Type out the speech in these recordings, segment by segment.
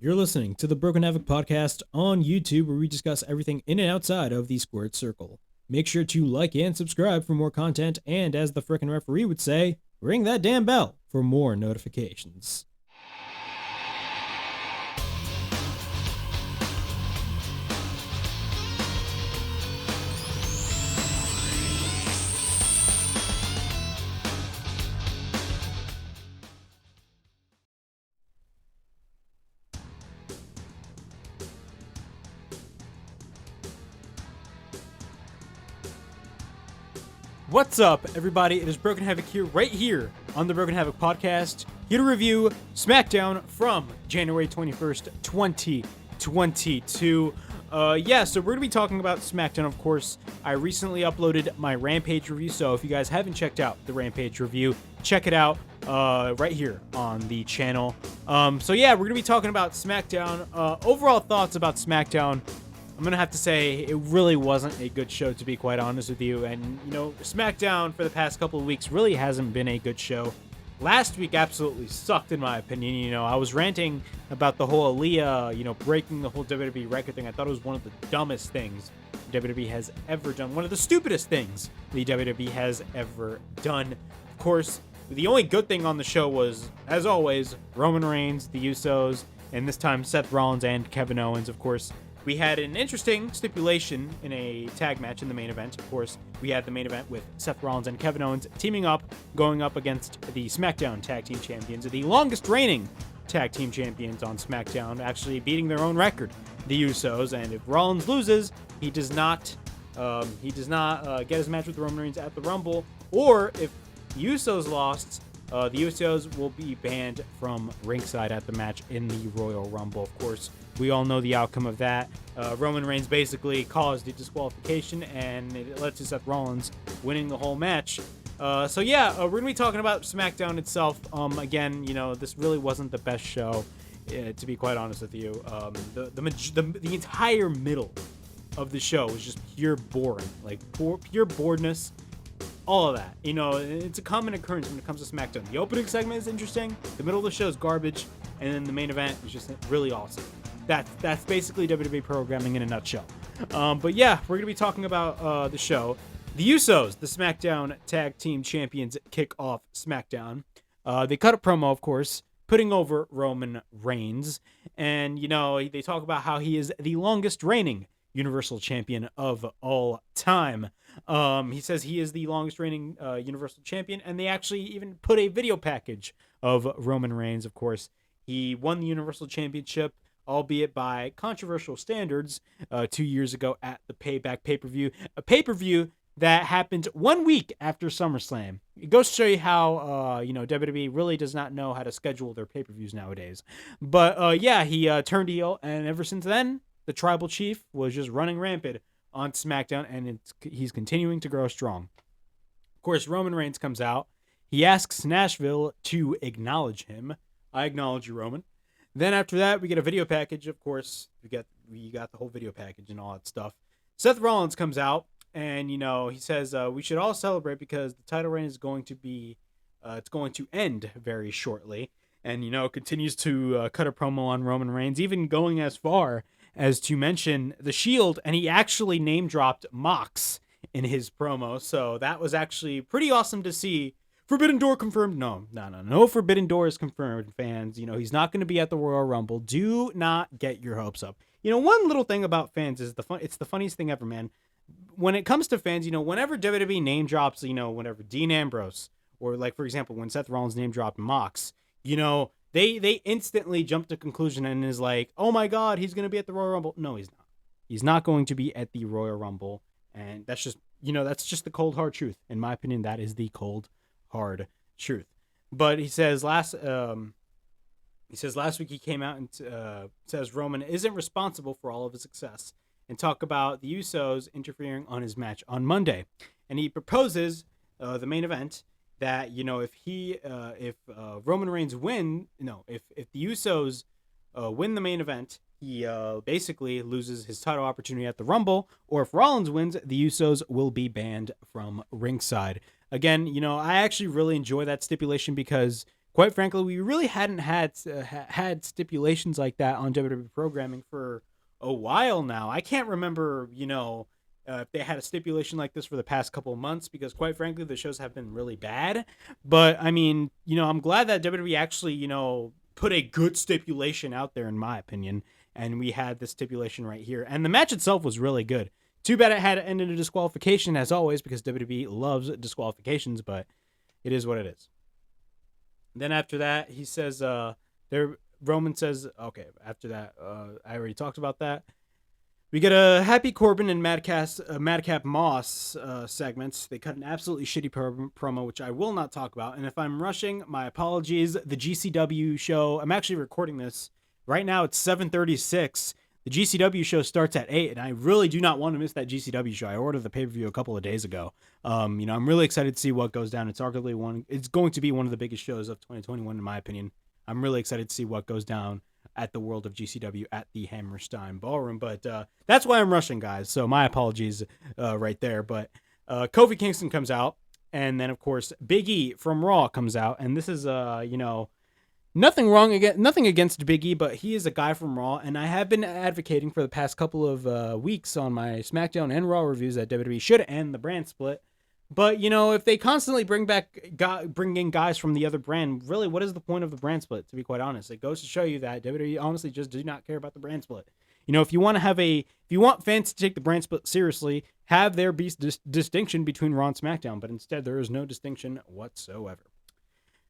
You're listening to the Broken Havoc podcast on YouTube, where we discuss everything in and outside of the squared circle. Make sure to like and subscribe for more content, and as the frickin' referee would say, ring that damn bell for more notifications. What's up, everybody? It is Broken Havoc right here on the Broken Havoc podcast, here to review SmackDown from January 21st, 2022. So we're going to be talking about SmackDown, of course. I recently uploaded my Rampage review, so if you guys haven't checked out the Rampage review, check it out right here on the channel. We're going to be talking about SmackDown. Overall thoughts about SmackDown. I'm going to have to say it really wasn't a good show, to be quite honest with you. And, SmackDown for the past couple of weeks really hasn't been a good show. Last week absolutely sucked, in my opinion. I was ranting about the whole Aaliyah, breaking the whole WWE record thing. I thought it was one of the dumbest things WWE has ever done. One of the stupidest things the WWE has ever done. Of course, the only good thing on the show was, as always, Roman Reigns, the Usos, and this time Seth Rollins and Kevin Owens, of course. We had an interesting stipulation in a tag match in the main event. Of course, we had the main event with Seth Rollins and Kevin Owens teaming up, going up against the SmackDown Tag Team Champions, the longest reigning Tag Team Champions on SmackDown, actually beating their own record, the Usos. And if Rollins loses, he does not get his match with Roman Reigns at the Rumble. Or if the Usos lost, the Usos will be banned from ringside at the match in the Royal Rumble. Of course, we all know the outcome of that. Roman Reigns basically caused the disqualification, and it led to Seth Rollins winning the whole match. We're going to be talking about SmackDown itself. Again, this really wasn't the best show, to be quite honest with you. The entire middle of the show was just pure boring, pure boredness. All of that, it's a common occurrence when it comes to SmackDown. The opening segment is interesting, the middle of the show is garbage, and then the main event is just really awesome. That's basically WWE programming in a nutshell. We're going to be talking about the show. The Usos, the SmackDown Tag Team Champions, kick off SmackDown. They cut a promo, of course, putting over Roman Reigns, and they talk about how he is the longest reigning Universal Champion of all time. He says he is the longest reigning Universal Champion, and they actually even put a video package of Roman Reigns. Of course, he won the Universal Championship, albeit by controversial standards, 2 years ago at the Payback pay-per-view, a pay-per-view that happened 1 week after SummerSlam. It goes to show you how, WWE really does not know how to schedule their pay-per-views nowadays. But, he turned heel, and ever since then, the Tribal Chief was just running rampant on SmackDown, and he's continuing to grow strong. Of course, Roman Reigns comes out. He asks Nashville to acknowledge him. I acknowledge you, Roman. Then after that, we get a video package. Of course, we got the whole video package and all that stuff. Seth Rollins comes out, and he says we should all celebrate because the title reign is going to be it's going to end very shortly. And continues to cut a promo on Roman Reigns, even going as far as to mention the Shield, and he actually name dropped Mox in his promo. So that was actually pretty awesome to see. Forbidden Door confirmed. No Forbidden Door is confirmed, fans. He's not going to be at the Royal Rumble. Do not get your hopes up. One little thing about fans is it's the funniest thing ever, man. When it comes to fans, whenever WWE name drops, whenever Dean Ambrose, or for example, when Seth Rollins name dropped Mox, they instantly jump to conclusion and is like, oh my God, he's going to be at the Royal Rumble. No, he's not. He's not going to be at the Royal Rumble. And that's just, that's just the cold, hard truth. In my opinion, that is the cold, hard truth. But he says last week he came out and says Roman isn't responsible for all of his success, and talk about the Usos interfering on his match on Monday. And he proposes the main event that if Roman Reigns if the Usos win the main event, he basically loses his title opportunity at the Rumble, or if Rollins wins, the Usos will be banned from ringside. Again, I actually really enjoy that stipulation because quite frankly, we really hadn't had stipulations like that on WWE programming for a while now. I can't remember, if they had a stipulation like this for the past couple of months, because quite frankly, the shows have been really bad. But I mean, I'm glad that WWE actually, put a good stipulation out there, in my opinion. And we had this stipulation right here. And the match itself was really good. Too bad it had to end in a disqualification, as always, because WWE loves disqualifications, but it is what it is. Then after that, he says, Roman says, okay, after that, I already talked about that. We get a Happy Corbin and Madcap Moss segments. They cut an absolutely shitty promo, which I will not talk about. And if I'm rushing, my apologies. The GCW show, I'm actually recording this right now. It's 7:36. The GCW show starts at 8, and I really do not want to miss that GCW show. I ordered the pay-per-view a couple of days ago. I'm really excited to see what goes down. It's going to be one of the biggest shows of 2021, in my opinion. I'm really excited to see what goes down at the World of GCW at the Hammerstein Ballroom. But that's why I'm rushing, guys. So my apologies right there. But Kofi Kingston comes out. And then, of course, Big E from Raw comes out. And this is, nothing against Big E, but he is a guy from Raw. And I have been advocating for the past couple of weeks on my SmackDown and Raw reviews that WWE should end the brand split. But, if they constantly bring in guys from the other brand, really, what is the point of the brand split, to be quite honest? It goes to show you that WWE honestly just do not care about the brand split. If you want fans to take the brand split seriously, have there be distinction between Raw and SmackDown, but instead there is no distinction whatsoever.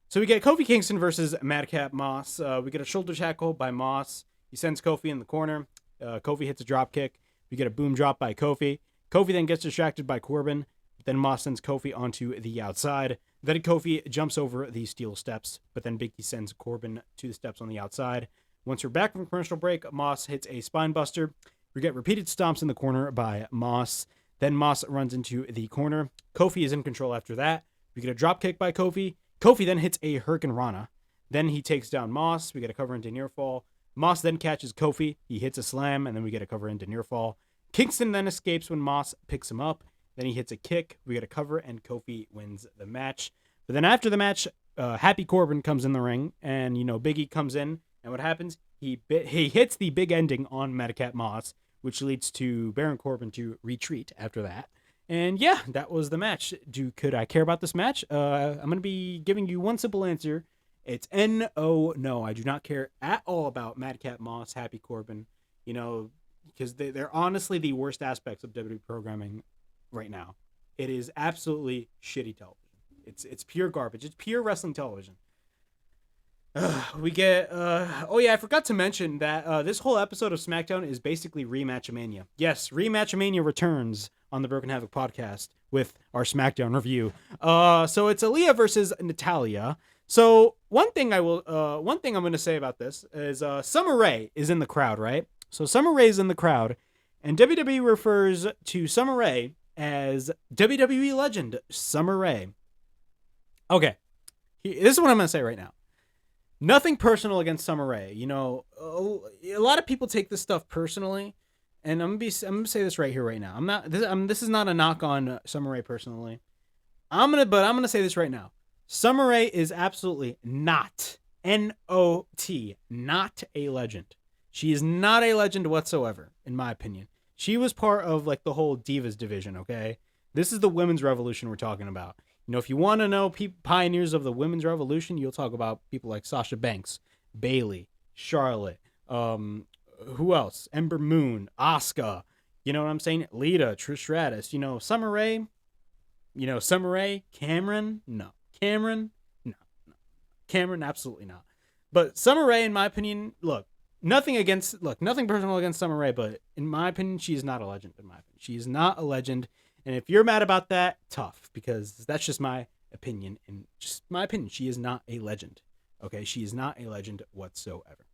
So we get Kofi Kingston versus Madcap Moss. We get a shoulder tackle by Moss. He sends Kofi in the corner. Kofi hits a drop kick. We get a boom drop by Kofi. Kofi then gets distracted by Corbin. Then Moss sends Kofi onto the outside. Then Kofi jumps over the steel steps, but then Big E sends Corbin to the steps on the outside. Once we're back from commercial break, Moss hits a spine buster. We get repeated stomps in the corner by Moss. Then Moss runs into the corner. Kofi is in control after that. We get a drop kick by Kofi. Kofi then hits a Hurricane Rana. Then he takes down Moss. We get a cover into near fall. Moss then catches Kofi. He hits a slam, and then we get a cover into near fall. Kingston then escapes when Moss picks him up. Then he hits a kick. We get a cover, and Kofi wins the match. But then after the match, Happy Corbin comes in the ring, and Big E comes in, and what happens? He hits the big ending on Madcap Moss, which leads to Baron Corbin to retreat after that. And yeah, that was the match. Could I care about this match? I'm going to be giving you one simple answer. It's N-O. No, I do not care at all about Madcap Moss, Happy Corbin, because they're honestly the worst aspects of WWE programming right now. It is absolutely shitty television. It's pure garbage. It's pure wrestling television. We get I forgot to mention that this whole episode of SmackDown is basically Rematchamania. Yes, Rematchamania returns on the Broken Havoc podcast with our SmackDown review. So it's Aaliyah versus Natalya. So one thing I'm going to say about this is Summer Rae is in the crowd, right? So Summer Rae is in the crowd, and WWE refers to Summer Rae as WWE legend Summer Rae. Okay, this is what I'm going to say right now. Nothing personal against Summer Rae. A lot of people take this stuff personally, and I'm gonna say this right here, right now. This is not a knock on Summer Rae personally. I'm gonna say this right now. Summer Rae is absolutely not N-O-T, not a legend. She is not a legend whatsoever, in my opinion. She was part of the whole Divas division. Okay, this is the women's revolution we're talking about. If you want to know pioneers of the women's revolution, you'll talk about people like Sasha Banks, Bayley, Charlotte, who else? Ember Moon, Asuka, you know what I'm saying? Lita, Trish Stratus, Summer Rae, Summer Rae, Cameron, no. Cameron, no. Cameron, absolutely not. But Summer Rae, in my opinion, nothing personal against Summer Rae, but in my opinion, she is not a legend, She is not a legend. And if you're mad about that, tough, because that's just my opinion. And just my opinion, she is not a legend. Okay, she is not a legend whatsoever.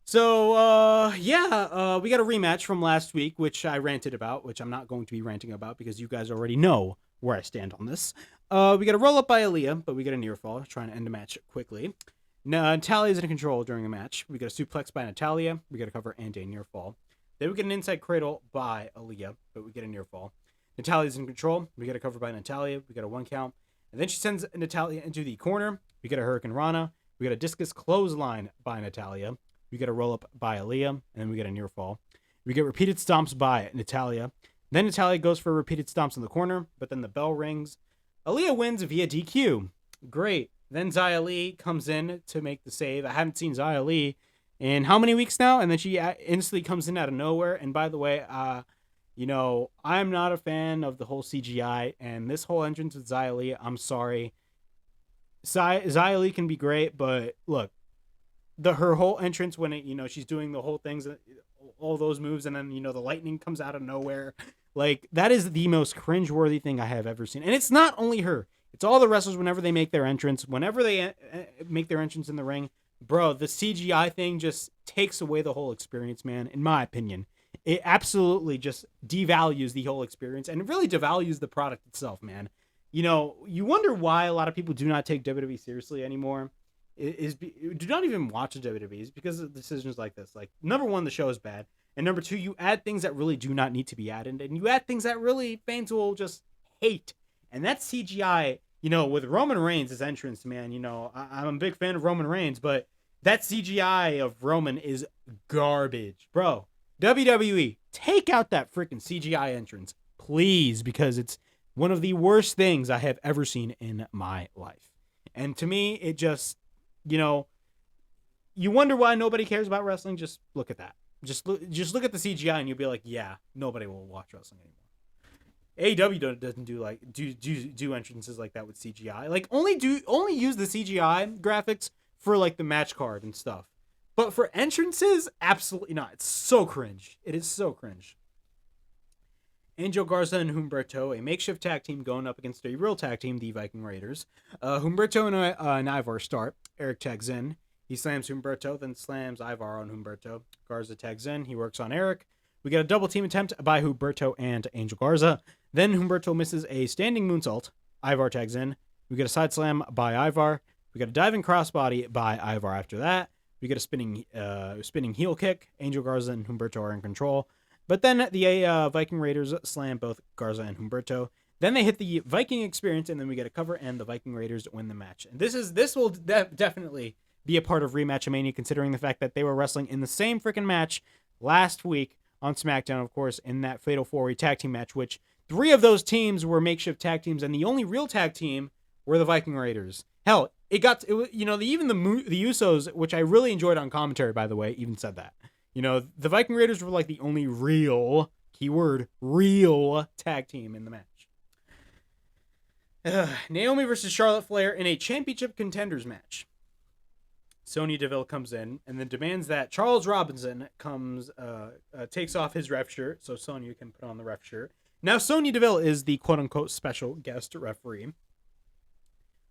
So, we got a rematch from last week, which I ranted about, which I'm not going to be ranting about because you guys already know where I stand on this. We got a roll-up by Aaliyah, but we get a near fall, trying to end the match quickly. Natalya is in control during the match. We got a suplex by Natalya. We got a cover and a near fall. Then we get an inside cradle by Aaliyah, but we get a near fall. Natalya's in control. We get a cover by Natalya. We got a 1 count. And then she sends Natalya into the corner. We get a Hurricane Rana. We get a discus clothesline by Natalya. We get a roll-up by Aaliyah. And then we get a near fall. We get repeated stomps by Natalya. Then Natalya goes for repeated stomps in the corner, but then the bell rings. Aaliyah wins via DQ. Great. Then Xia Li comes in to make the save. I haven't seen Xia Li in how many weeks now? And then she instantly comes in out of nowhere. And by the way, you know, I'm not a fan of the whole CGI. And this whole entrance with Xia Li, I'm sorry. Xia Li can be great, but look, her whole entrance when it, you know, she's doing the whole things, all those moves, and then, you know, the lightning comes out of nowhere. Like, that is the most cringeworthy thing I have ever seen. And it's not only her. It's all the wrestlers whenever they make their entrance. Whenever they make their entrance in the ring, bro, the CGI thing just takes away the whole experience, man, in my opinion. It absolutely just devalues the whole experience, and it really devalues the product itself, man. You know, you wonder why a lot of people do not take WWE seriously anymore. Do not even watch the WWE because of decisions like this. Like, number one, the show is bad. And number two, you add things that really do not need to be added. And you add things that really fans will just hate. And that's CGI, you know, with Roman Reigns' entrance, man. You know, I'm a big fan of Roman Reigns, but that CGI of Roman is garbage. Bro, WWE, take out that freaking CGI entrance, please, because it's one of the worst things I have ever seen in my life. And to me, it just, you know, you wonder why nobody cares about wrestling. Just look at that. Just look at the CGI and you'll be like, yeah, nobody will watch wrestling anymore. AEW doesn't do entrances like that with CGI. Like, only use the CGI graphics for like the match card and stuff. But for entrances, absolutely not. It's so cringe. It is so cringe. Angel Garza and Humberto, a makeshift tag team going up against a real tag team, the Viking Raiders. Humberto and Ivar start. Eric tags in. He slams Humberto, then slams Ivar on Humberto. Garza tags in. He works on Eric. We get a double team attempt by Humberto and Angel Garza. Then Humberto misses a standing moonsault. Ivar tags in. We get a side slam by Ivar. We get a diving crossbody by Ivar after that. We get a spinning heel kick. Angel Garza and Humberto are in control. But then the Viking Raiders slam both Garza and Humberto. Then they hit the Viking experience, and then we get a cover, and the Viking Raiders win the match. And this will definitely be a part of Rematchamania, considering the fact that they were wrestling in the same freaking match last week on SmackDown, of course, in that Fatal 4-Way tag team match, which 3 of those teams were makeshift tag teams, and the only real tag team were the Viking Raiders. Hell, even the Usos, which I really enjoyed on commentary, by the way, even said that. You know, the Viking Raiders were like the only real, keyword, real tag team in the match. Naomi versus Charlotte Flair in a championship contenders match. Sonya Deville comes in and then demands that Charles Robinson takes off his ref shirt so Sonya can put on the ref shirt. Now, Sonya Deville is the quote-unquote special guest referee.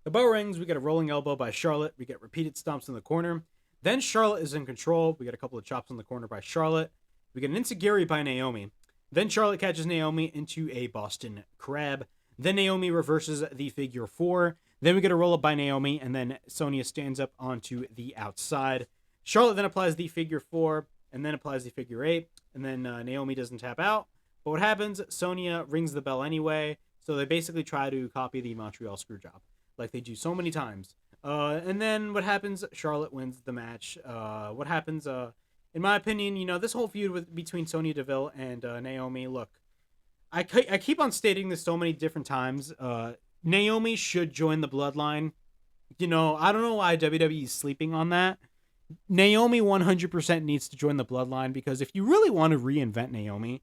The bell rings. We get a rolling elbow by Charlotte. We get repeated stomps in the corner. Then Charlotte is in control. We get a couple of chops in the corner by Charlotte. We get an enziguri by Naomi. Then Charlotte catches Naomi into a Boston Crab. Then Naomi reverses the figure 4. Then we get a roll-up by Naomi, and then Sonya stands up onto the outside. Charlotte then applies the figure 4, and then applies the figure 8, and then Naomi doesn't tap out. But what happens? Sonya rings the bell anyway, so they basically try to copy the Montreal Screwjob, like they do so many times. And then what happens? Charlotte wins the match. What happens? In my opinion, you know, this whole feud between Sonya Deville and Naomi, look, I keep on stating this so many different times. Naomi should join the Bloodline. You know, I don't know why WWE is sleeping on that. Naomi 100% needs to join the Bloodline, because if you really want to reinvent Naomi,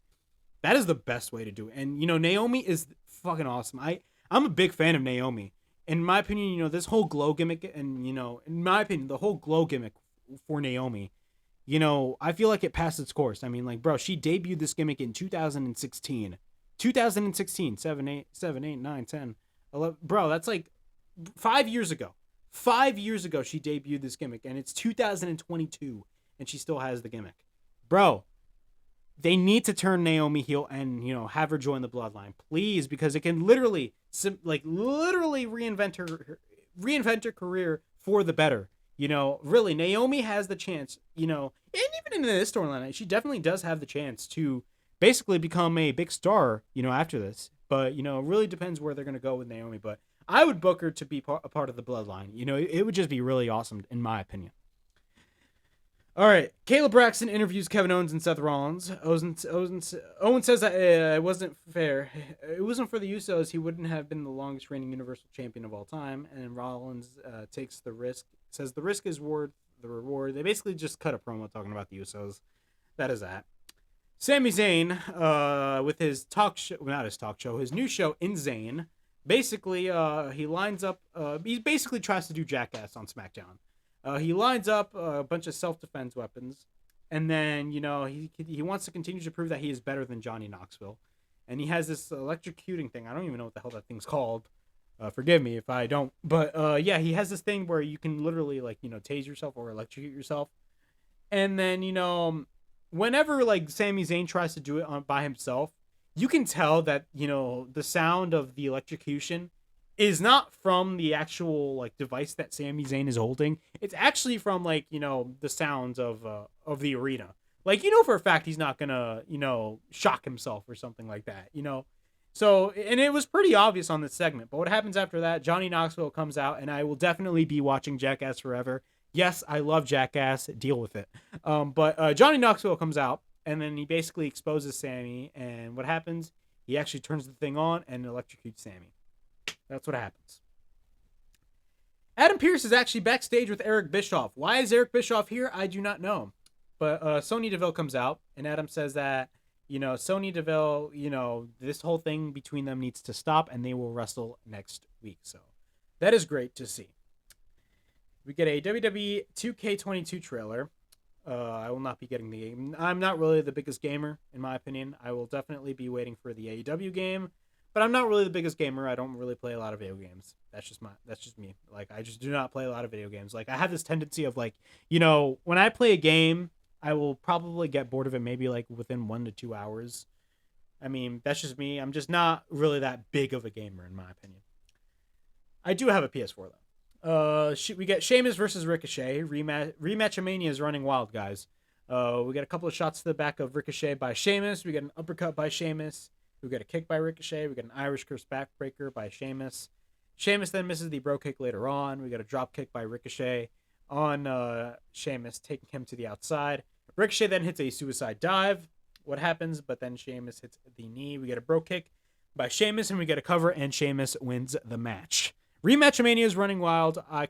that is the best way to do it. And, you know, Naomi is fucking awesome. I'm a big fan of Naomi. In my opinion, you know, this whole glow gimmick, and, you know, in my opinion, the whole glow gimmick for Naomi, you know, I feel like it passed its course. I mean, like, bro, she debuted this gimmick in 2016. 2016, 7, 8, 9, 10, 11. Bro, that's like 5 years ago. 5 years ago, she debuted this gimmick, and it's 2022, and she still has the gimmick. Bro, they need to turn Naomi heel and, you know, have her join the Bloodline, please, because it can literally reinvent her career for the better. You know, really, Naomi has the chance, you know, and even in this storyline, she definitely does have the chance to basically become a big star, you know, after this. But, you know, it really depends where they're going to go with Naomi. But I would book her to be a part of the Bloodline. You know, it would just be really awesome, in my opinion. All right, Caleb Braxton interviews Kevin Owens and Seth Rollins. Owens says that it wasn't fair. It wasn't for the Usos. He wouldn't have been the longest reigning Universal Champion of all time. And Rollins takes the risk. Says the risk is worth the reward. They basically just cut a promo talking about the Usos. That is that. Sami Zayn, with his talk show, well, not his talk show, his new show, In Zayn, basically, he lines up, he basically tries to do Jackass on SmackDown. He lines up a bunch of self-defense weapons, and then, you know, he wants to continue to prove that he is better than Johnny Knoxville. And he has this electrocuting thing. I don't even know what the hell that thing's called. Forgive me if I don't. But, yeah, he has this thing where you can literally, like, you know, tase yourself or electrocute yourself. And then, you know, whenever, like, Sami Zayn tries to do it by himself, you can tell that, you know, the sound of the electrocution is not from the actual, like, device that Sami Zayn is holding. It's actually from, like, you know, the sounds of the arena. Like, you know for a fact he's not gonna, you know, shock himself or something like that, you know? So, and it was pretty obvious on this segment. But what happens after that, Johnny Knoxville comes out, and I will definitely be watching Jackass forever. Yes, I love Jackass. Deal with it. But Johnny Knoxville comes out, and then he basically exposes Sami. And what happens? He actually turns the thing on and electrocutes Sami. That's what happens. Adam Pearce is actually backstage with Eric Bischoff. Why is Eric Bischoff here? I do not know. But Sonya Deville comes out, and Adam says that, you know, Sonya Deville, you know, this whole thing between them needs to stop, and they will wrestle next week. So that is great to see. We get a WWE 2K22 trailer. I will not be getting the game. I'm not really the biggest gamer, in my opinion. I will definitely be waiting for the AEW game. But I'm not really the biggest gamer. I don't really play a lot of video games. That's just me. Like, I just do not play a lot of video games. Like, I have this tendency of, like, you know, when I play a game, I will probably get bored of it maybe, like, within 1 to 2 hours. I mean, that's just me. I'm just not really that big of a gamer, in my opinion. I do have a PS4, though. We get Sheamus versus Ricochet. Rematchamania is running wild, guys. We get a couple of shots to the back of Ricochet by Sheamus. We get an uppercut by Sheamus. We get a kick by Ricochet. We get an Irish Curse backbreaker by Sheamus. Sheamus then misses the bro kick later on. We get a drop kick by Ricochet on Sheamus, taking him to the outside. Ricochet then hits a suicide dive. What happens? But then Sheamus hits the knee. We get a bro kick by Sheamus, and we get a cover, and Sheamus wins the match. Rematchamania is running wild. A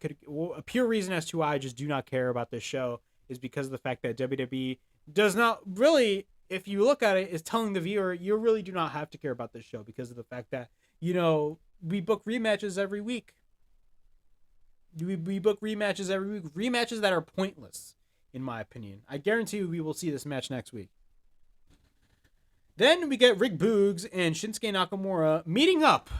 pure reason as to why I just do not care about this show is because of the fact that WWE does not really, if you look at it, is telling the viewer, you really do not have to care about this show because of the fact that, you know, we book rematches every week. We book rematches every week. Rematches that are pointless, in my opinion. I guarantee you we will see this match next week. Then we get Rick Boogs and Shinsuke Nakamura meeting up.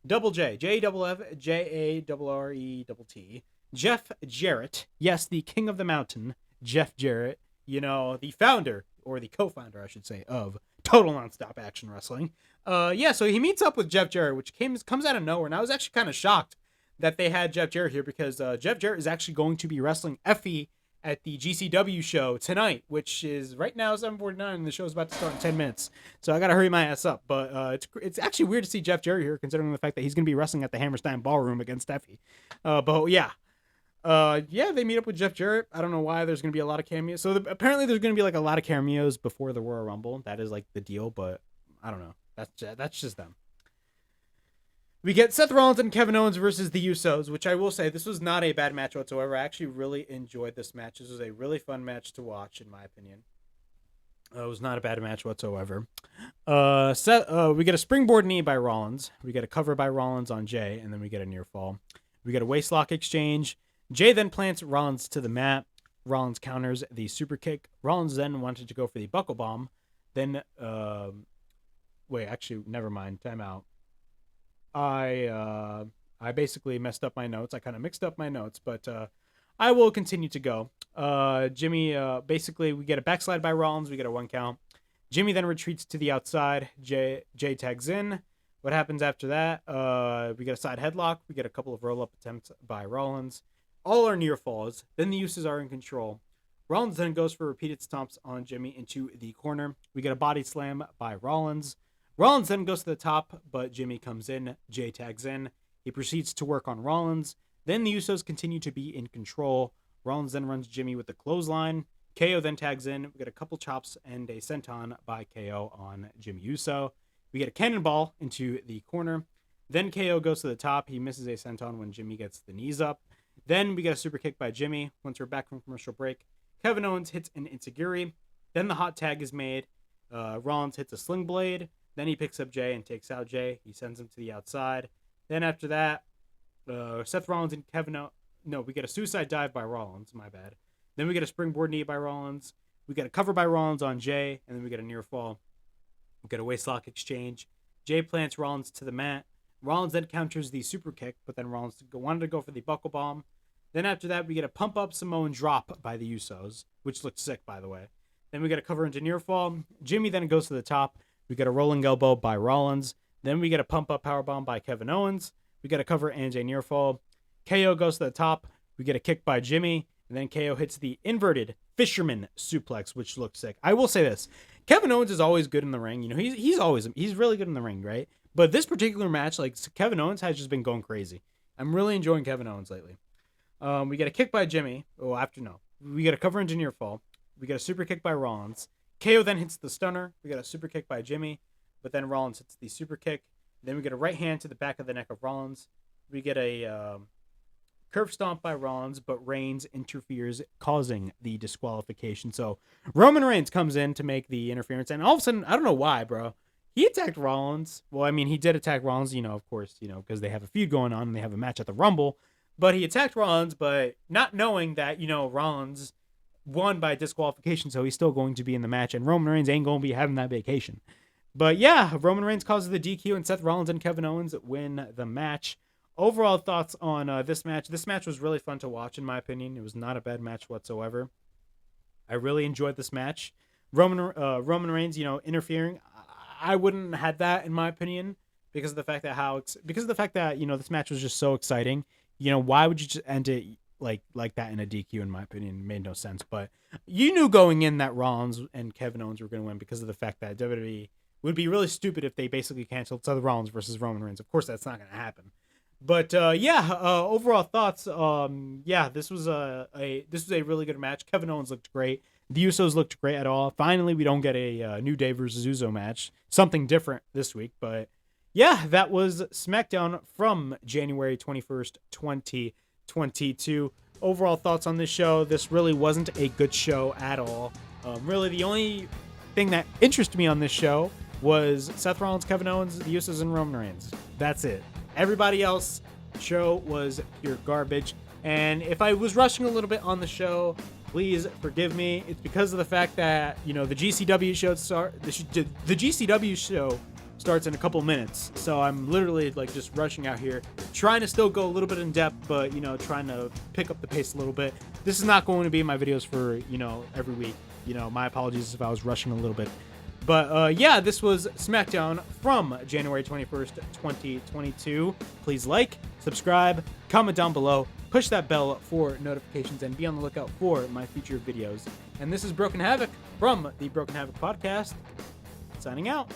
Double J, J-double-F, J-A-R-R-E-T-T. Jeff Jarrett, yes, the king of the mountain, Jeff Jarrett, you know, the founder, or the co-founder, I should say, of Total Nonstop Action Wrestling. Yeah, so he meets up with Jeff Jarrett, which comes out of nowhere, and I was actually kind of shocked that they had Jeff Jarrett here because Jeff Jarrett is actually going to be wrestling Effie at the GCW show tonight, which is right now 7:49, and the show's about to start in 10 minutes. So I got to hurry my ass up. But it's actually weird to see Jeff Jarrett here, considering the fact that he's going to be wrestling at the Hammerstein Ballroom against Effie. But yeah. Yeah, they meet up with Jeff Jarrett. I don't know why. There's going to be a lot of cameos. So apparently there's going to be like a lot of cameos before the Royal Rumble. That is like the deal, but I don't know. That's just them. We get Seth Rollins and Kevin Owens versus the Usos, which I will say, this was not a bad match whatsoever. I actually really enjoyed this match. This was a really fun match to watch, in my opinion. It was not a bad match whatsoever. We get a springboard knee by Rollins. We get a cover by Rollins on Jay, and then we get a near fall. We get a waistlock exchange. Jay then plants Rollins to the mat. Rollins counters the super kick. Rollins then wanted to go for the buckle bomb. Then, actually, never mind. Time out. I basically messed up my notes. I kind of mixed up my notes, but I will continue to go. Jimmy, basically, we get a backslide by Rollins. We get a 1 count. Jimmy then retreats to the outside. Jay tags in. What happens after that? We get a side headlock. We get a couple of roll-up attempts by Rollins. All are near falls. Then the Usos are in control. Rollins then goes for repeated stomps on Jimmy into the corner. We get a body slam by Rollins. Rollins then goes to the top, but Jimmy comes in. Jay tags in. He proceeds to work on Rollins. Then the Usos continue to be in control. Rollins then runs Jimmy with the clothesline. KO then tags in. We get a couple chops and a senton by KO on Jimmy Uso. We get a cannonball into the corner. Then KO goes to the top. He misses a senton when Jimmy gets the knees up. Then we get a super kick by Jimmy. Once we're back from commercial break, Kevin Owens hits an enziguri. Then the hot tag is made. Rollins hits a sling blade. Then he picks up Jay and takes out Jay. He sends him to the outside. Then after that, Seth Rollins and we get a suicide dive by Rollins. My bad. Then we get a springboard knee by Rollins. We get a cover by Rollins on Jay. And then we get a near fall. We get a waistlock exchange. Jay plants Rollins to the mat. Rollins then counters the super kick, but then Rollins wanted to go for the buckle bomb. Then after that, we get a pump up Samoan drop by the Usos, which looked sick, by the way. Then we get a cover into near fall. Jimmy then goes to the top. We get a rolling elbow by Rollins. Then we get a pump up powerbomb by Kevin Owens. We get a cover and a near fall. KO goes to the top. We get a kick by Jimmy. And then KO hits the inverted fisherman suplex, which looked sick. I will say this. Kevin Owens is always good in the ring. You know, he's really good in the ring, right? But this particular match, like, Kevin Owens has just been going crazy. I'm really enjoying Kevin Owens lately. We get a kick by Jimmy. We get a cover into near fall. We get a super kick by Rollins. KO then hits the stunner. We get a super kick by Jimmy. But then Rollins hits the super kick. Then we get a right hand to the back of the neck of Rollins. We get a curve stomp by Rollins, but Reigns interferes, causing the disqualification. So Roman Reigns comes in to make the interference. And all of a sudden, I don't know why, bro. He attacked Rollins. Well, I mean, he did attack Rollins, of course, because they have a feud going on and they have a match at the Rumble. But he attacked Rollins, but not knowing that, Rollins won by disqualification, so he's still going to be in the match. And Roman Reigns ain't going to be having that vacation. But yeah, Roman Reigns causes the DQ, and Seth Rollins and Kevin Owens win the match. Overall thoughts on this match. This match was really fun to watch, in my opinion. It was not a bad match whatsoever. I really enjoyed this match. Roman Reigns, interfering. I wouldn't have had that, in my opinion, because of the fact that this match was just so exciting. Why would you just end it like that in a DQ? In my opinion, it made no sense. But you knew going in that Rollins and Kevin Owens were going to win because of the fact that WWE would be really stupid if they basically canceled Seth Rollins versus Roman Reigns. Of course, that's not going to happen. But overall thoughts. This was a really good match. Kevin Owens looked great. The Usos looked great at all. Finally, we don't get a New Day versus Uso match. Something different this week. But yeah, that was SmackDown from January 21st, 2022. Overall thoughts on this show. This really wasn't a good show at all. Really, the only thing that interested me on this show was Seth Rollins, Kevin Owens, the Usos, and Roman Reigns. That's it. Everybody else, show was pure garbage. And if I was rushing a little bit on the show, please forgive me. It's because of the fact that, the GCW show starts in a couple minutes. So I'm literally just rushing out here, trying to still go a little bit in depth, but, trying to pick up the pace a little bit. This is not going to be my videos for, every week. My apologies if I was rushing a little bit. But this was SmackDown from January 21st, 2022. Please like, subscribe, comment down below, push that bell for notifications, and be on the lookout for my future videos. And this is Broken Havoc from the Broken Havoc podcast, signing out.